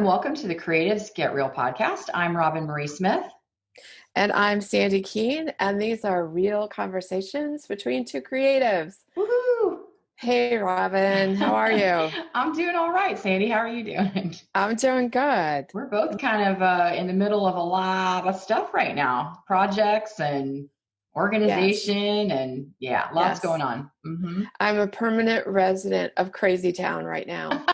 and welcome to the Creatives Get Real podcast. I'm Roben-Marie Smith. And I'm Sandi Keene, and these are real conversations between two creatives. Woohoo! Hey, Robin, how are you? I'm doing all right, Sandi. How are you doing? I'm doing good. We're both kind of in the middle of a lot of stuff right now. Projects and organization and lots going on. Mm-hmm. I'm a permanent resident of Crazy Town right now.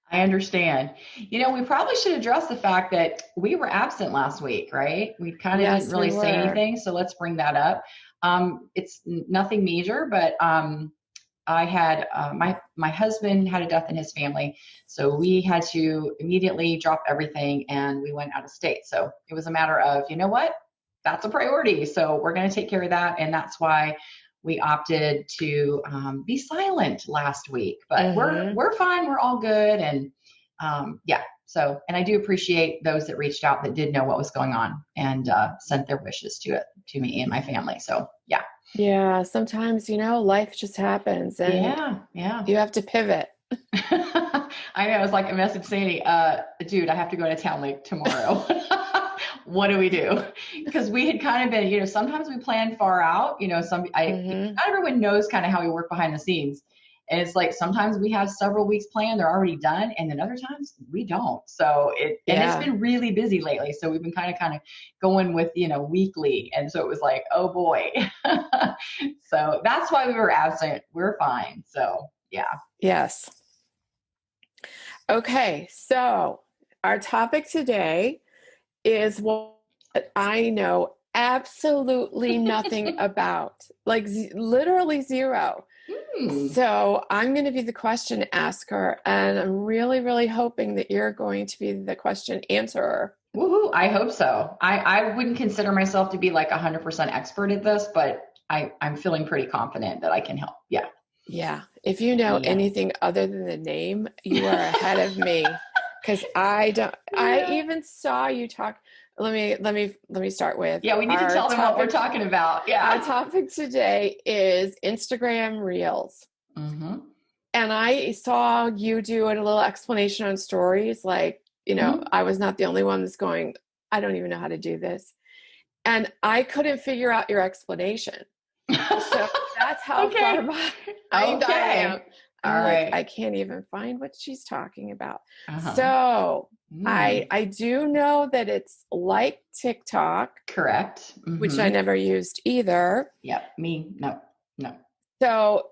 I understand. You know, we probably should address the fact that we were absent last week, right? We kind of didn't really say anything, so let's bring that up. It's nothing major, but I had my husband had a death in his family, so we had to immediately drop everything and we went out of state. So it was a matter of, you know what, that's a priority. So we're going to take care of that, and that's why we opted to be silent last week. But we're fine. We're all good, and So, and I do appreciate those that reached out that did know what was going on and sent their wishes to me and my family. So yeah. Yeah, sometimes, life just happens and you have to pivot. I know, it's like a message saying, dude, I have to go to town like tomorrow. What do we do? Because we had kind of been, sometimes we plan far out, not everyone knows kind of how we work behind the scenes. And it's like, sometimes we have several weeks planned, they're already done. And then other times we don't. So it's been really busy lately. So we've been kind of going with, weekly. And so it was like, oh boy. So that's why we were absent. We're fine. So yeah. Yes. Okay. So our topic today is what I know absolutely nothing about, like literally zero. So I'm going to be the question asker, and I'm really, really hoping that you're going to be the question answerer. Woohoo! I hope so. I wouldn't consider myself to be like 100% expert at this, but I'm feeling pretty confident that I can help. Yeah. Yeah. If you know anything other than the name, you are ahead of me. Because I don't. I even saw you talk. Let me start with. Yeah, we need to tell them what we're talking about. Yeah. Our topic today is Instagram Reels. Mm-hmm. And I saw you do a little explanation on stories. Like, I was not the only one that's going, I don't even know how to do this. And I couldn't figure out your explanation. So that's how far behind I am. All right. I can't even find what she's talking about. So I do know that it's like TikTok. Correct. Mm-hmm. Which I never used either. Yep. Me. No. So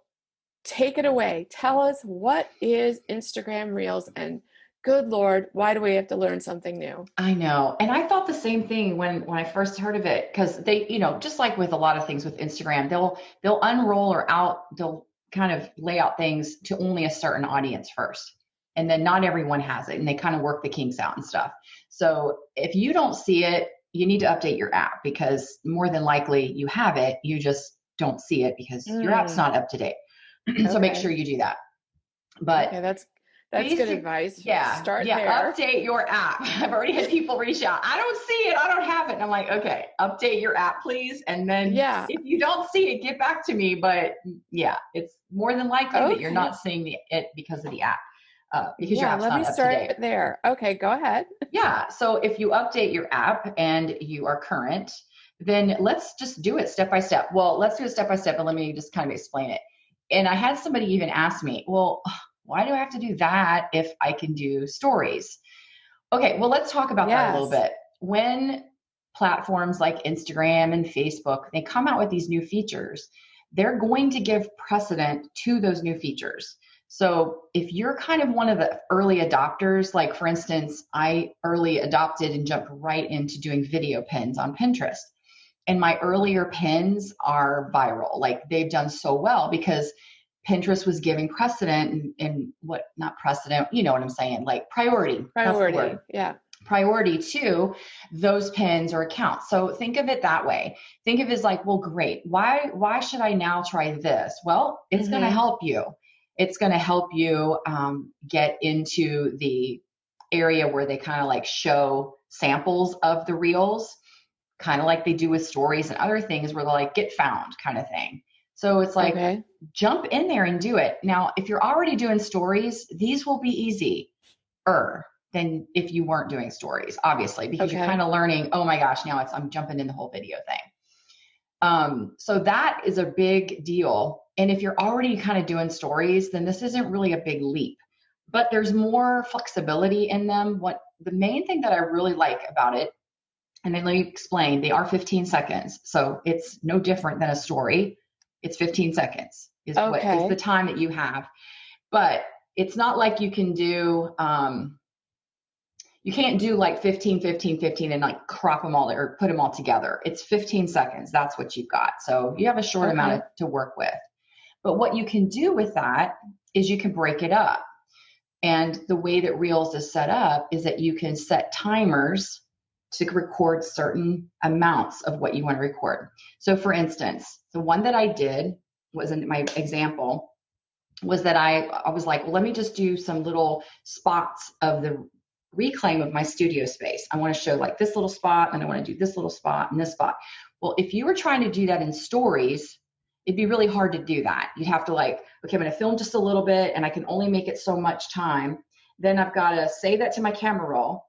take it away. Tell us, what is Instagram Reels, and good Lord, why do we have to learn something new? I know. And I thought the same thing when I first heard of it, because they, just like with a lot of things with Instagram, they'll unroll they'll kind of lay out things to only a certain audience first. And then not everyone has it, and they kind of work the kinks out and stuff. So if you don't see it, you need to update your app, because more than likely you have it. You just don't see it because your app's not up to date. So make sure you do that. But that's good advice. Yeah. Start there. Update your app. I've already had people reach out. I don't see it. I don't have it. And I'm like, okay, update your app, please. And then if you don't see it, get back to me. But it's more than likely that you're not seeing it because of the app. Because your app's not up to date. Let me start there. Okay, go ahead. Yeah. So if you update your app and you are current, then let's just do it step by step. Well, let's do it step by step, and let me just kind of explain it. And I had somebody even ask me, well, why do I have to do that if I can do stories? Okay, well, let's talk about that a little bit. When platforms like Instagram and Facebook, they come out with these new features, they're going to give precedent to those new features. So if you're kind of one of the early adopters, like for instance, I early adopted and jumped right into doing video pins on Pinterest. And my earlier pins are viral. Like, they've done so well because Pinterest was giving precedent and not precedent, you know what I'm saying? Like priority. Yeah. Priority to those pins or accounts. So think of it that way. Think of it as like, well, great. Why should I now try this? Well, it's going to help you. It's going to help you get into the area where they kind of like show samples of the reels, kind of like they do with stories and other things where they're like get found kind of thing. So it's like, jump in there and do it. Now, if you're already doing stories, these will be easier than if you weren't doing stories, obviously, because you're kind of learning, oh my gosh, now I'm jumping in the whole video thing. So that is a big deal. And if you're already kind of doing stories, then this isn't really a big leap, but there's more flexibility in them. What the main thing that I really like about it, and then let me explain, they are 15 seconds. So it's no different than a story. It's 15 seconds is what is the time that you have. But it's not like you can do, you can't do like 15, 15, 15 and like crop them all or put them all together. It's 15 seconds. That's what you've got. So you have a short amount to work with. But what you can do with that is you can break it up. And the way that Reels is set up is that you can set timers to record certain amounts of what you want to record. So for instance, the one that I did was in my example was that I was like, well, let me just do some little spots of the reclaim of my studio space. I want to show like this little spot, and I want to do this little spot and this spot. Well, if you were trying to do that in stories, it'd be really hard to do that. You'd have to like, okay, I'm going to film just a little bit and I can only make it so much time. Then I've got to save that to my camera roll.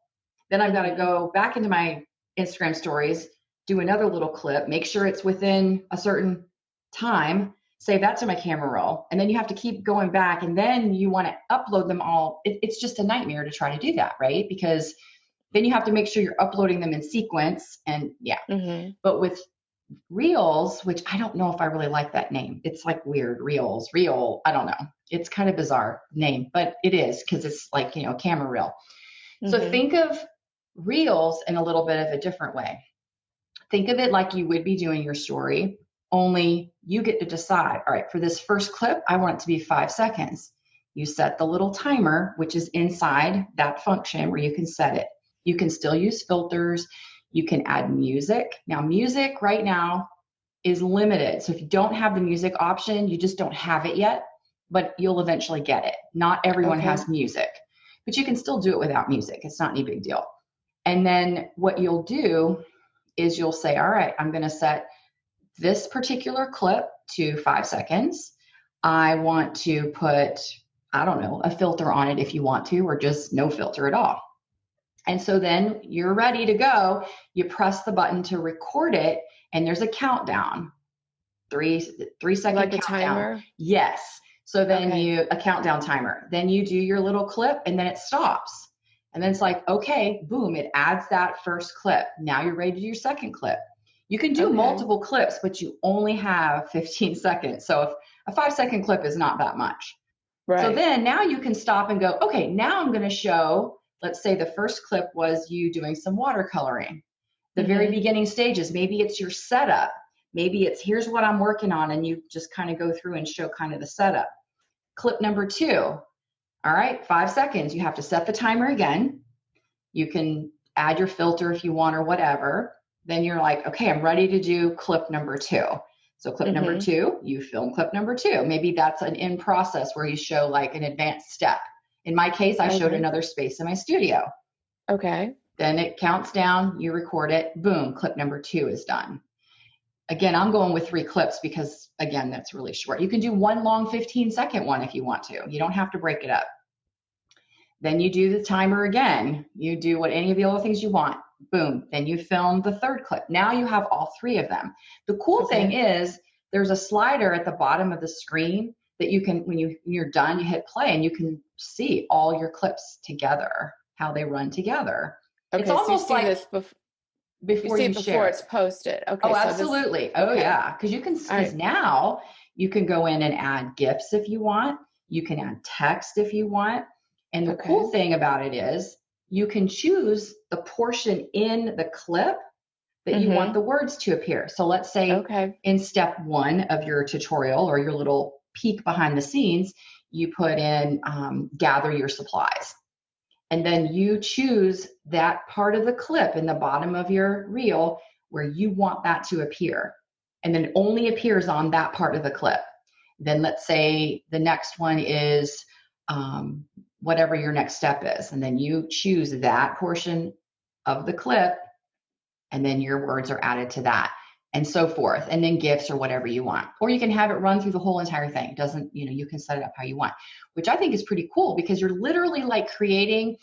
Then I've got to go back into my Instagram stories, do another little clip, make sure it's within a certain time, save that to my camera roll. And then you have to keep going back, and then you want to upload them all. It's just a nightmare to try to do that, right? Because then you have to make sure you're uploading them in sequence. And but with Reels, which I don't know if I really like that name. It's like weird, Reels, Reel. I don't know. It's kind of bizarre name, but it is because it's like, camera reel. So think of Reels in a little bit of a different way. Think of it like you would be doing your story, only you get to decide, all right, for this first clip, I want it to be 5 seconds. You set the little timer, which is inside that function where you can set it. You can still use filters. You can add music. Now, music right now is limited. So if you don't have the music option, you just don't have it yet, but you'll eventually get it. Not everyone has music, but you can still do it without music. It's not any big deal. And then what you'll do is you'll say, all right, I'm going to set this particular clip to 5 seconds. I want to put, I don't know, a filter on it if you want to, or just no filter at all. And so then you're ready to go. You press the button to record it, and there's a countdown. 3 second like countdown. A timer? Yes. So then a countdown timer. Then you do your little clip, and then it stops. And then it's like, okay, boom, it adds that first clip. Now you're ready to do your second clip. You can do multiple clips, but you only have 15 seconds. So if a 5 second clip is not that much. Right. So then now you can stop and go, okay, now I'm going to show, let's say the first clip was you doing some watercoloring. The very beginning stages, maybe it's your setup. Maybe it's here's what I'm working on, and you just kind of go through and show kind of the setup. Clip number 2. All right, 5 seconds. You have to set the timer again. You can add your filter if you want or whatever. Then you're like, okay, I'm ready to do clip number 2. So clip number 2, you film clip number 2. Maybe that's an in process where you show like an advanced step. In my case, I showed another space in my studio. Okay. Then it counts down, you record it, boom, clip number 2 is done. Again, I'm going with 3 clips because, again, that's really short. You can do one long 15-second one if you want to. You don't have to break it up. Then you do the timer again. You do what any of the other things you want. Boom. Then you film the third clip. Now you have all 3 of them. The cool thing is there's a slider at the bottom of the screen that you can, when you're done, you hit play and you can see all your clips together, how they run together. Okay, it's almost like this before you share it's posted. Okay. Oh, absolutely. Oh, yeah. Because you can, now you can go in and add GIFs if you want. You can add text if you want. And the cool thing about it is you can choose the portion in the clip that you want the words to appear. So let's say in step 1 of your tutorial or your little peek behind the scenes, you put in gather your supplies. And then you choose that part of the clip in the bottom of your reel where you want that to appear. And then it only appears on that part of the clip. Then let's say the next one is whatever your next step is. And then you choose that portion of the clip, and then your words are added to that, and so forth. And then GIFs or whatever you want. Or you can have it run through the whole entire thing. It doesn't, you can set it up how you want, which I think is pretty cool because you're literally like creating,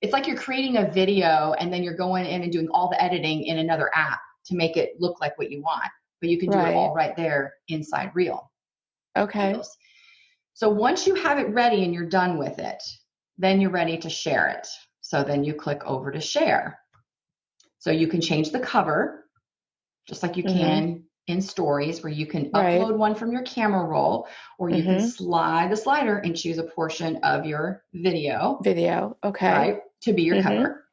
it's like you're creating a video and then you're going in and doing all the editing in another app to make it look like what you want. But you can do it all right there inside Reels. So once you have it ready and you're done with it, then you're ready to share it. So then you click over to share. So you can change the cover just like you can in stories, where you can upload one from your camera roll, or you can slide the slider and choose a portion of your video. Right, to be your cover.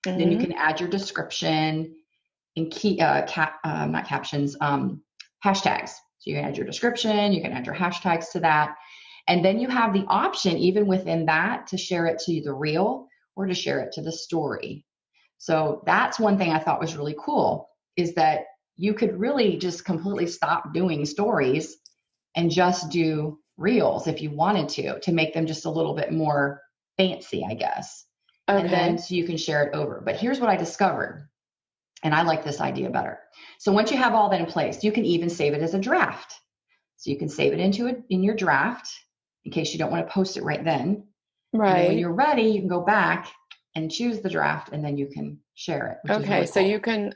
Then you can add your description and not captions, hashtags. So you can add your description, you can add your hashtags to that. And then you have the option, even within that, to share it to the reel or to share it to the story. So that's one thing I thought was really cool, is that you could really just completely stop doing stories and just do reels if you wanted to make them just a little bit more fancy, I guess. And then so you can share it over. But here's what I discovered, and I like this idea better. So once you have all that in place, you can even save it as a draft. So you can save it in your draft in case you don't want to post it right then. Right. And then when you're ready, you can go back and choose the draft, and then you can share it. Which is really cool. So you can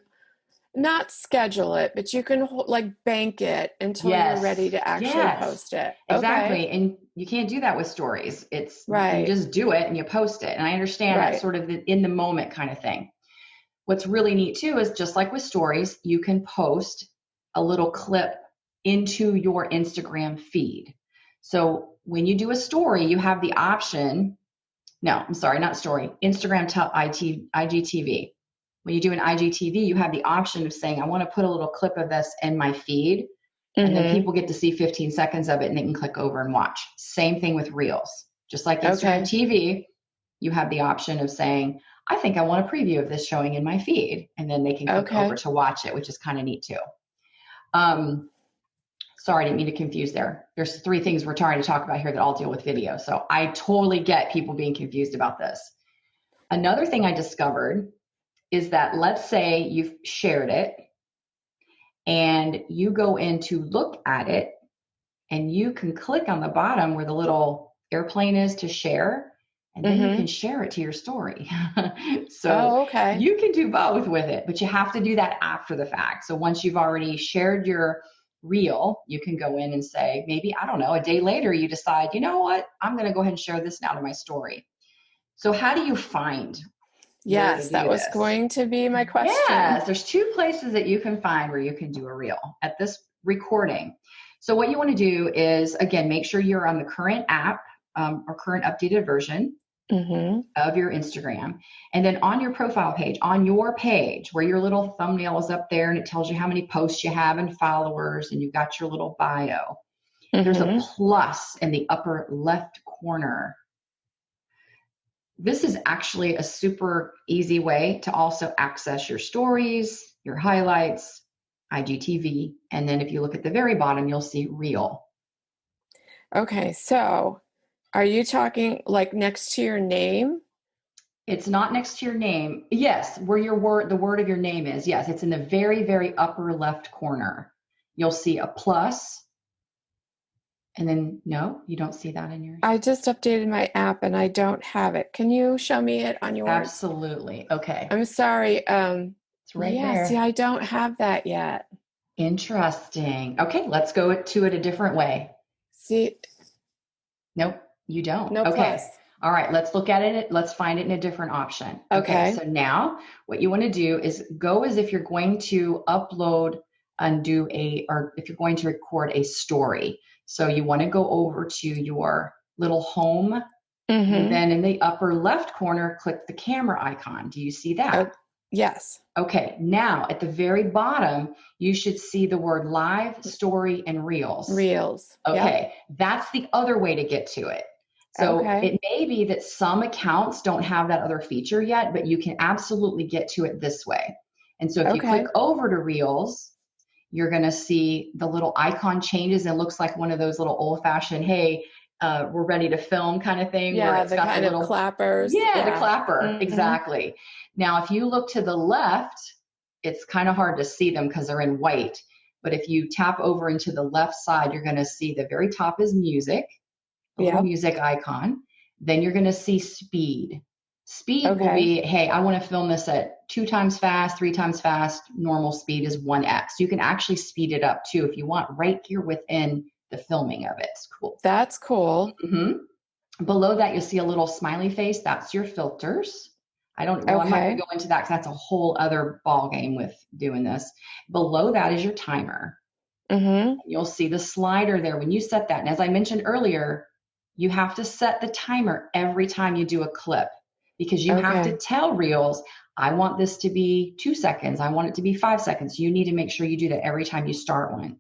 not schedule it, but you can like bank it until you're ready to actually post it. Exactly. And you can't do that with stories. It's you just do it and you post it. And I understand that's sort of the in the moment kind of thing. What's really neat too is, just like with stories, you can post a little clip into your Instagram feed. So when you do a story, you have the option. No, I'm sorry, not story. Instagram IGTV. When you do an IGTV, you have the option of saying, I want to put a little clip of this in my feed. And then people get to see 15 seconds of it and they can click over and watch. Same thing with Reels. Just like Instagram TV, you have the option of saying, I think I want a preview of this showing in my feed. And then they can click over to watch it, which is kind of neat too. Sorry, I didn't mean to confuse there. There's 3 things we're trying to talk about here that all deal with video. So I totally get people being confused about this. Another thing I discovered is that, let's say you've shared it and you go in to look at it, and you can click on the bottom where the little airplane is to share, and then you can share it to your story. So you can do both with it, but you have to do that after the fact. So once you've already shared your reel, you can go in and say, maybe, I don't know, a day later, you decide, you know what, I'm going to go ahead and share this now to my story. So how do you find? Yes, that was going to be my question. Yes, there's 2 places that you can find where you can do a reel at this recording. So what you want to do is, again, make sure you're on the current app or current updated version of your Instagram. And then on your profile page, on your page where your little thumbnail is up there and it tells you how many posts you have and followers, and you've got your little bio, there's a plus in the upper left corner. This is actually a super easy way to also access your stories, your highlights, IGTV, and then if you look at the very bottom, you'll see Reel. Okay, so are you talking like next to your name? It's not next to your name. Yes, where the word of your name is. Yes, it's in the very, very upper left corner. You'll see a plus. And then, no, you don't see that in yours? I just updated my app and I don't have it. Can you show me it on yours? Absolutely. Okay. I'm sorry. It's right there. See, I don't have that yet. Interesting. Okay, let's go to it a different way. See? Nope, you don't. No okay. Plus. All right, let's look at it. Let's find it in a different option. Okay. So now what you want to do is go as if you're going to upload and or if you're going to record a story. So you want to go over to your little home, and then in the upper left corner, click the camera icon. Do you see that? Yes. Okay, now at the very bottom, you should see the word live, story, and reels. Reels. Okay, that's the other way to get to it. So it may be that some accounts don't have that other feature yet, but you can absolutely get to it this way. And so if you click over to reels, you're going to see the little icon changes and looks like one of those little old-fashioned, hey, we're ready to film kind of thing. Yeah, where it's the got kind the little of clappers. Yeah, the clapper. Exactly. Now, if you look to the left, it's kind of hard to see them because they're in white. But if you tap over into the left side, you're going to see the very top is music, a little music icon. Then you're going to see speed. Speed will be, hey, I want to film this at 2 times fast, 3 times fast. Normal speed is 1x. You can actually speed it up too if you want, right here within the filming of it. It's cool. That's cool. Mm-hmm. Below that, you'll see a little smiley face. That's your filters. I'm not going to go into that because that's a whole other ball game with doing this. Below that is your timer. You'll see the slider there when you set that. And as I mentioned earlier, you have to set the timer every time you do a clip, because you have to tell Reels, I want this to be 2 seconds. I want it to be 5 seconds. You need to make sure you do that every time you start one.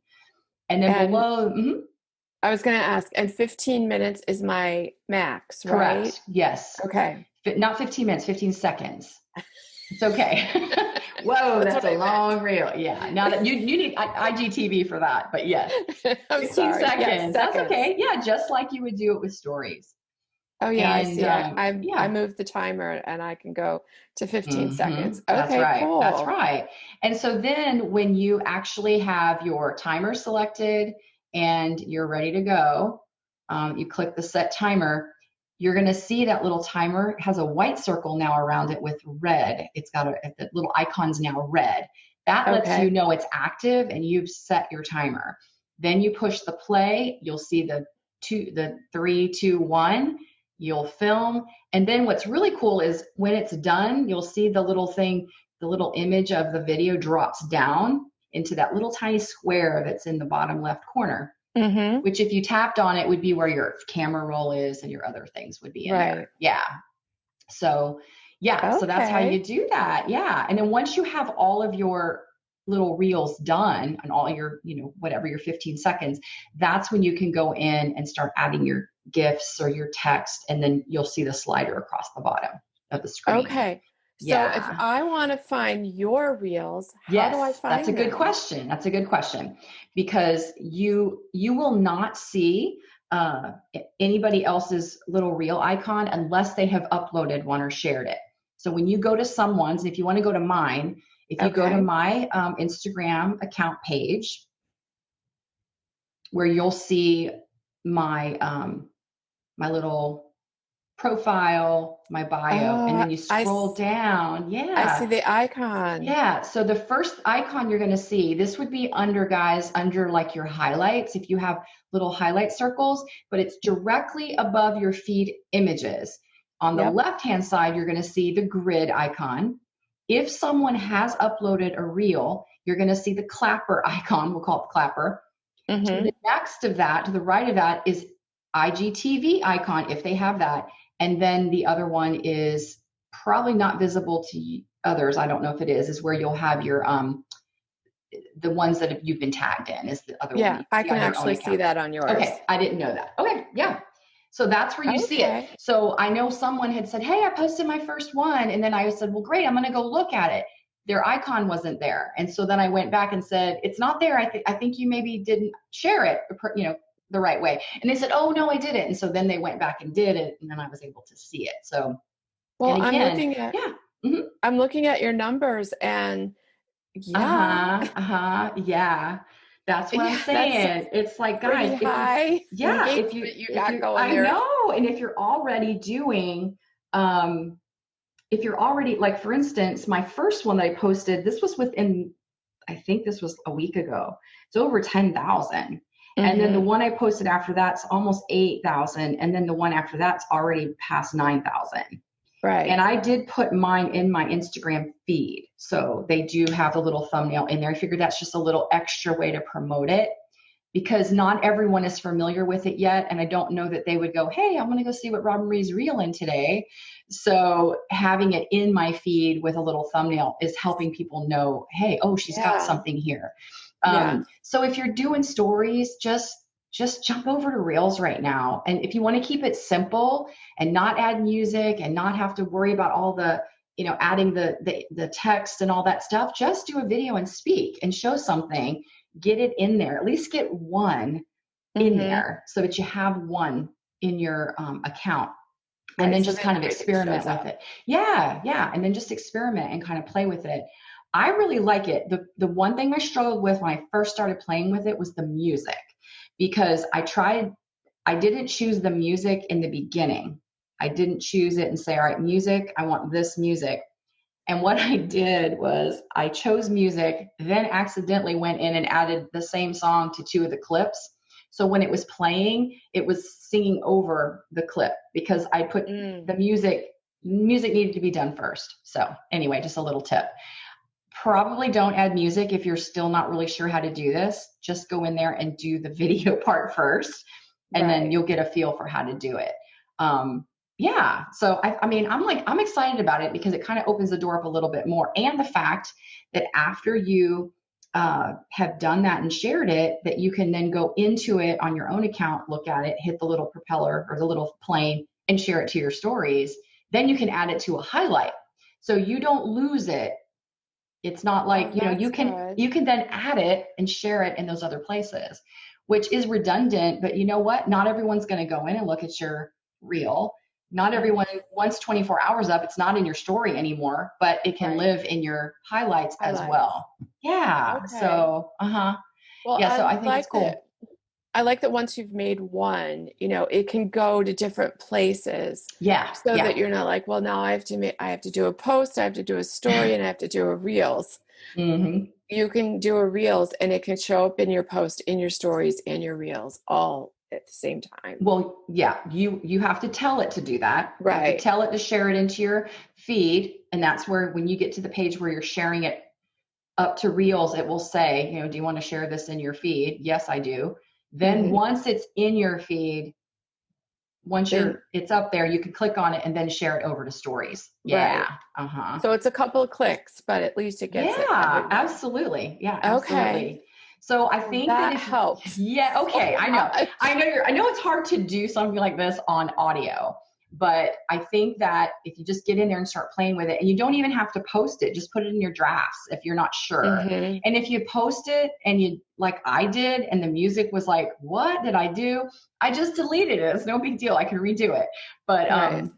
And then below. I was going to ask, and 15 minutes is my max, right? Correct. Yes. Okay. Not 15 minutes, 15 seconds. It's okay. Whoa, that's a long reel. Yeah. Now that you need IGTV for that, but yes. 15 seconds. Yes, that's okay. Yeah, just like you would do it with stories. Oh yeah, I see. I moved the timer and I can go to 15 seconds. Okay, that's right. Cool. That's right. And so then when you actually have your timer selected and you're ready to go, you click the set timer. You're going to see that little timer has a white circle now around it with red. It's got the little icon's now red. That lets you know it's active and you've set your timer. Then you push the play. You'll see the 3, 2, 1. You'll film. And then what's really cool is when it's done, you'll see the little thing, the little image of the video drops down into that little tiny square that's in the bottom left corner. Which if you tapped on it would be where your camera roll is and your other things would be in there. Yeah. So so that's how you do that. Yeah. And then once you have all of your little reels done and all your, whatever your 15 seconds, that's when you can go in and start adding your GIFs or your text, and then you'll see the slider across the bottom of the screen. Okay. So if I want to find your reels, how do I find them? That's a good question. That's a good question, because you will not see anybody else's little reel icon unless they have uploaded one or shared it. So when you go to someone's, if you want to go to mine, if you go to my Instagram account page, where you'll see my my little profile, my bio, and then you scroll down. Yeah. I see the icon. Yeah. So the first icon you're going to see, this would be under like your highlights, if you have little highlight circles, but it's directly above your feed images. On the left-hand side, you're going to see the grid icon. If someone has uploaded a reel, you're going to see the clapper icon. We'll call it the clapper. To the next of that, to the right of that, is IGTV icon, if they have that. And then the other one is probably not visible to others. I don't know if it is where you'll have your, the ones that you've been tagged in is the other one. Yeah, I can actually see that on yours. Okay, I didn't know that. Okay, yeah. So that's where you see it. So I know someone had said, hey, I posted my first one. And then I said, well, great, I'm going to go look at it. Their icon wasn't there. And so then I went back and said, it's not there. I think you maybe didn't share it, the right way. And they said, oh, no, I didn't. And so then they went back and did it. And then I was able to see it. So, well, again, I'm looking at your numbers and yeah. That's what I'm saying. It's like, guys, if you I know. And if you're already doing, if you're already, like, for instance, my first one that I posted, this was I think this was a week ago. It's over 10,000. And then the one I posted after that's almost 8,000. And then the one after that's already past 9,000. Right. And I did put mine in my Instagram feed. So they do have a little thumbnail in there. I figured that's just a little extra way to promote it, because not everyone is familiar with it yet. And I don't know that they would go, hey, I'm going to go see what Roben-Marie's reeling today. So having it in my feed with a little thumbnail is helping people know, hey, oh, she's got something here. So if you're doing stories, just jump over to Reels right now. And if you want to keep it simple and not add music and not have to worry about all the, adding the text and all that stuff, just do a video and speak and show something, get it in there, at least get one in there so that you have one in your account. And then just kind of experiment with it. Yeah. And then just experiment and kind of play with it. I really like it. The one thing I struggled with when I first started playing with it was the music, because I didn't choose the music in the beginning. I didn't choose it and say, all right, music, I want this music. And what I did was I chose music, then accidentally went in and added the same song to 2 of the clips. So when it was playing, it was singing over the clip because I put the music needed to be done first. So anyway, just a little tip. Probably don't add music if you're still not really sure how to do this. Just go in there and do the video part first, and then you'll get a feel for how to do it. Yeah. So I mean, I'm excited about it because it kind of opens the door up a little bit more. And the fact that after you have done that and shared it, that you can then go into it on your own account, look at it, hit the little propeller or the little plane and share it to your stories. Then you can add it to a highlight. So you don't lose it. It's not like, you can then add it and share it in those other places, which is redundant. But you know what? Not everyone's going to go in and look at your reel. Not everyone, once 24 hours up, it's not in your story anymore, but it can live in your highlights as well. Yeah. Okay. So, Well, yeah. So I think it's cool. I like that once you've made one, it can go to different places. Yeah. So that you're not like, well, now I have to do a post, I have to do a story, and I have to do a reels. Mm-hmm. You can do a reels and it can show up in your post, in your stories, and your reels all at the same time. Well, yeah, you have to tell it to do that. Right. You have to tell it to share it into your feed. And that's where, when you get to the page where you're sharing it up to reels, it will say, do you want to share this in your feed? Yes, I do. Then once it's in your feed, it's up there, you can click on it and then share it over to stories. Yeah. Right. So it's a couple of clicks, but at least it gets it. Yeah, absolutely. Yeah, absolutely. Okay. So I think that helps. Yeah. Okay. I know it's hard to do something like this on audio, but I think that if you just get in there and start playing with it, and you don't even have to post it, just put it in your drafts if you're not sure. And if you post it and you, like I did, and the music was like, what did I do? I just deleted it. It's no big deal. I can redo it. But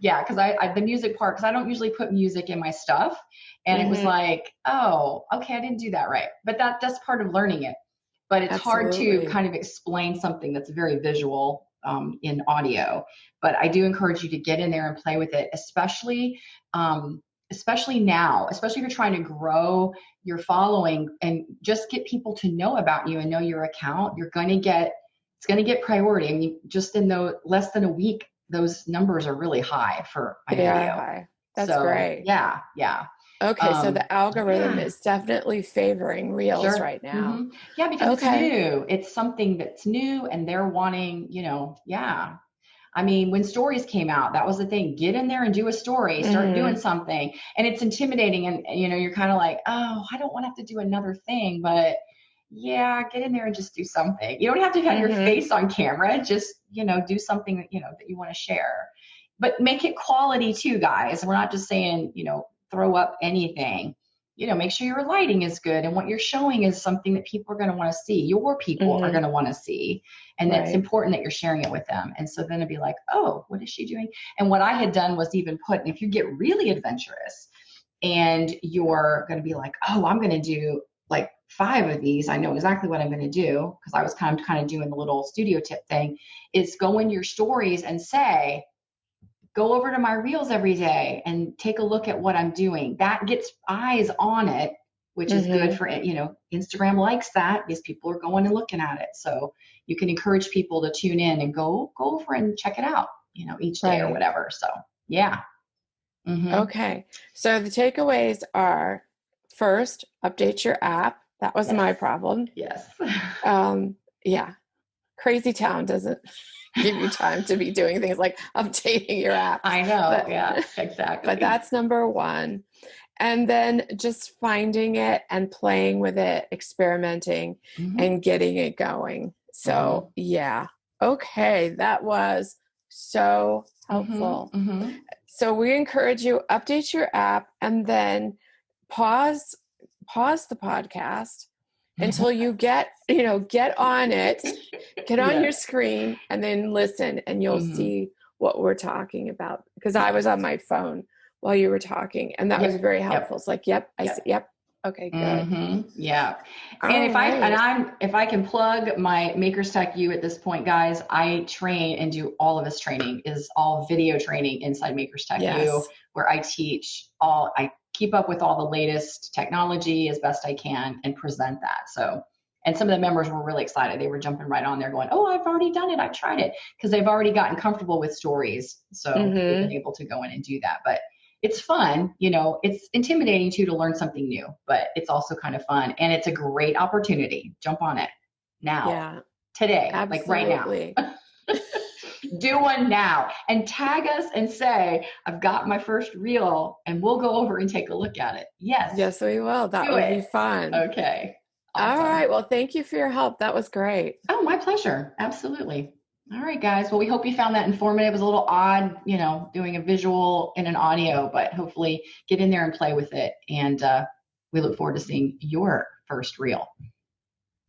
yeah, because the music part, because I don't usually put music in my stuff. And it was like, oh, okay, I didn't do that right. But that's part of learning it. But it's hard to kind of explain something that's very visual in audio. But I do encourage you to get in there and play with it, especially now, especially if you're trying to grow your following and just get people to know about you and know your account. It's going to get priority. I mean, just in less than a week, those numbers are really high for my video. High. That's great. Yeah. Okay, so the algorithm is definitely favoring reels right now. Yeah, because it's new. It's something that's new, and they're wanting, I mean, when stories came out, that was the thing. Get in there and do a story. Start doing something. And it's intimidating, and you're kind of like, oh, I don't want to have to do another thing, but yeah, get in there and just do something. You don't have to have your face on camera. Just, do something that you want to share. But make it quality too, guys. We're not just saying, throw up anything. Make sure your lighting is good and what you're showing is something that people are going to want to see. Your people are going to want to see. And it's important that you're sharing it with them. And so then it'd be like, oh, what is she doing? And what I had done was even if you get really adventurous and you're going to be like, oh, I'm going to do like 5 of these. I know exactly what I'm going to do, because I was kind of doing the little studio tip thing, is go in your stories and say, go over to my reels every day and take a look at what I'm doing. That gets eyes on it, which is good for it. Instagram likes that because people are going and looking at it. So you can encourage people to tune in and go over and check it out, each day or whatever. So yeah. Okay. So the takeaways are, first, update your app. That was my problem. Yes. Yeah. Crazy town doesn't give you time to be doing things like updating your app. I know. Yeah, exactly. But that's number 1. And then just finding it and playing with it, experimenting and getting it going. So yeah. Okay. That was so helpful. So we encourage you, update your app and then pause the podcast until you get on it, get on your screen and then listen, and you'll see what we're talking about. Because I was on my phone while you were talking, and that was very helpful. It's like, I see, Okay, good. Yeah. All And right. if I can plug my Makers Tech U at this point, guys, I train and do all of this training is all video training inside Makers Tech U, Yes. where I keep up with all the latest technology as best I can and present that. So, and some of the members were really excited. They were jumping right on there going, oh, I've already done it. I've tried it, because they've already gotten comfortable with stories. So they've been able to go in and do that. But it's fun, it's intimidating too to learn something new, but it's also kind of fun, and it's a great opportunity. Jump on it now, Yeah, today, like right now. absolutely. Do one now and tag us and say, I've got my first reel, and we'll go over and take a look at it. Yes, we will. That Do would be it. fun. Okay. All Awesome. right. Well, thank you for your help. That was great. Oh, my pleasure. Absolutely. All right, guys. Well, we hope you found that informative. It was a little odd, doing a visual and an audio, but hopefully get in there and play with it. And we look forward to seeing your first reel.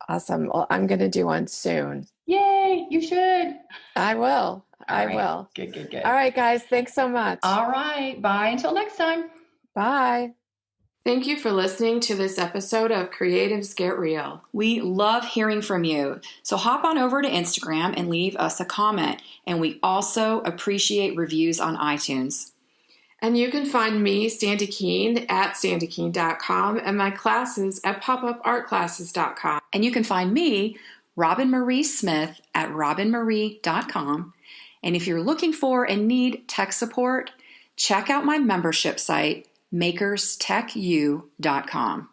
Awesome. Well, I'm going to do one soon. Yay, you should. I will. I Right. will. Good. All right, guys. Thanks so much. All right. Bye until next time. Bye. Thank you for listening to this episode of Creatives Get Real. We love hearing from you. So hop on over to Instagram and leave us a comment. And we also appreciate reviews on iTunes. And you can find me, Sandi Keene, at sandykeene.com, and my classes at popupartclasses.com. And you can find me, Roben-Marie Smith, at robenmarie.com. And if you're looking for and need tech support, check out my membership site, makerstechu.com.